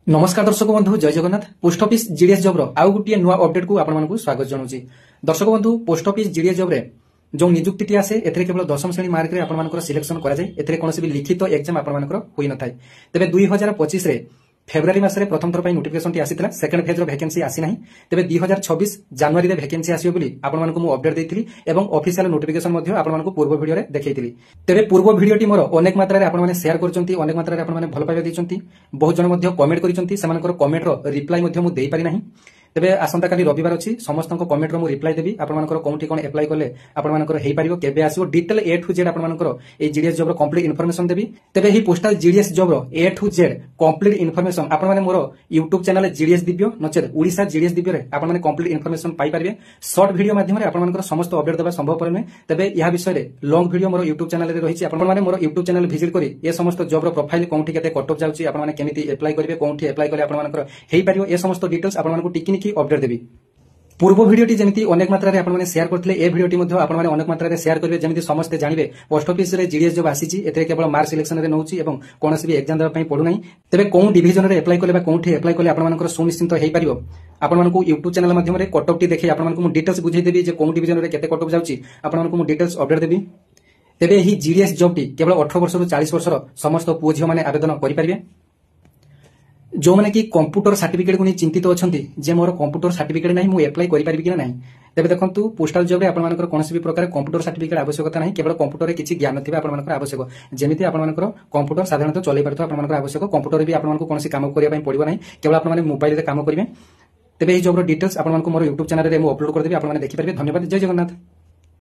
नमस्कार दर्शक बंधु जय जगन्नाथ। पोस्ट ऑफिस जीडीएस जॉब रो आउ गोटे नुआ अपडेट को आपण स्वागत जनाऊँ। दर्शक बंधु पोस्ट ऑफिस जीडीएस जॉब रे जो नियुक्ति आसे एथे केवल 10वीं श्रेणी मार्क रे आपण सिलेक्शन करा जाय। एथे कोनोसी भी लिखित एग्जाम आपण होई न थाय। तबे 2025 रे फेब्रुआरी मासरे प्रथम थर नोटिफिकेशन टी आसीथिला। सेकंड फेज रो वैकेंसी आसी नाही। तबे 2026 जनवरी रे वैकेंसी आसीयो बोली आपण मानको मु अपडेट देइथिली एवं ऑफिशियल नोटिफिकेशन मध्ये आपण मानको पूर्व वीडियो रे देखैथिली। तबे पूर्व वीडियो टी मोर अनेक मात्रा रे आपण माने शेयर करचंती, अनेक मात्रा रे आपण माने भल पाइबा दैचंती। बहुत जन मध्ये कमेंट करिसंती, सेमानकर कमेंट रो रिप्लाई मध्ये मु देई पारि नाही। तबे आसंता काली रविवार अछि, समस्त कमेंट रो मु रिप्लाई देबी। आपण मानकर कोंठी कोन अप्लाई करले आपण मानकर हेई पारिबो, केबे आसीबो डिटेल ए टू जेड आपण मानकर ए जीडीएस जॉब रो कंप्लीट इन्फॉर्मेशन देबी। तबे ही पोस्टल जीडीएस जॉब रो A to Z complete information आपण माने मोर YouTube channel GDS Divya नचेत Odisha GDS Divya रे आपण माने कंप्लीट इन्फॉर्मेशन पाई पारिबे। शॉर्ट वीडियो माध्यम रे आपण मानकर समस्त अपडेट देबा संभव परने। तबे यहा विषय रे लॉन्ग वीडियो मोर YouTube चैनल रे रहिछि। आपण माने मोर YouTube चैनल विजिट करी ए समस्त जॉब रो प्रोफाइल कोंठी केते कट ऑफ जाउछि, आपण माने केमिति अप्लाई करिवे, कोंठी अप्लाई करले आपण मानकर हेई पारिबो, ए समस्त डिटेल्स आपण मानको टिकी निकी अपडेट देबी। पूर्व भिडियोटी जमिति अनेक मात्रा रे आपण माने शेयर करथिले, ए भिडियोटी मध्ये आपण माने अनेक मात्रा रे शेयर करिवे जेमिति समस्त जानिबे पोस्ट ऑफिस रे जीडीएस जॉब आसीची। एते केवल मार्क सिलेक्शन रे नउची एवं कोनोसी भी एग्जाम देबा पई पडु नै। तबे कोन डिवीजन रे अप्लाई करले बा कोंठी अप्लाई करले आपण मानकर सुनिश्चित हेई पारिबो। आपण मानको YouTube चैनल माध्यम रे कट ऑफ टी देखि आपण मानको मु डिटेल्स बुझाई देबी जे कोन डिवीजन रे केते कट ऑफ जाउची, आपण मानको मु डिटेल्स अपडेट देबी। तबे ही जीडीएस जॉब टी केवल 18 वर्ष रु 40 वर्ष रो समस्त पुओ झियो माने आवेदन करि पारिबे। जो माने कि कंप्यूटर सर्टिफिकेट को नहीं चिंतित अछंती जे मोर कंप्यूटर सर्टिफिकेट नहीं मु अप्लाई करि पारिबि कि नहीं। तबे देखंतु पोस्टल जॉब रे आपण मानकर कोनोसी भी प्रकार कंप्यूटर सर्टिफिकेट आवश्यकता नहीं, केवल कंप्यूटर रे किछि ज्ञान थिबा आपण मानकर आवश्यक। जेमिति आपण मानकर कंप्यूटर साधारणतः चलै परथो आपण मानकर आवश्यक। कंप्यूटर रे भी आपण मानकर कोनोसी काम करिया पई पड़िबो नहीं, केवल आपण माने मोबाइल रे काम करिवे। तबे एही जॉब रो डिटेल्स आपण मानकर मोर YouTube चैनल रे मु अपलोड कर देबी, आपण माने देखि पारिबे। धन्यवाद, जय जगन्नाथ।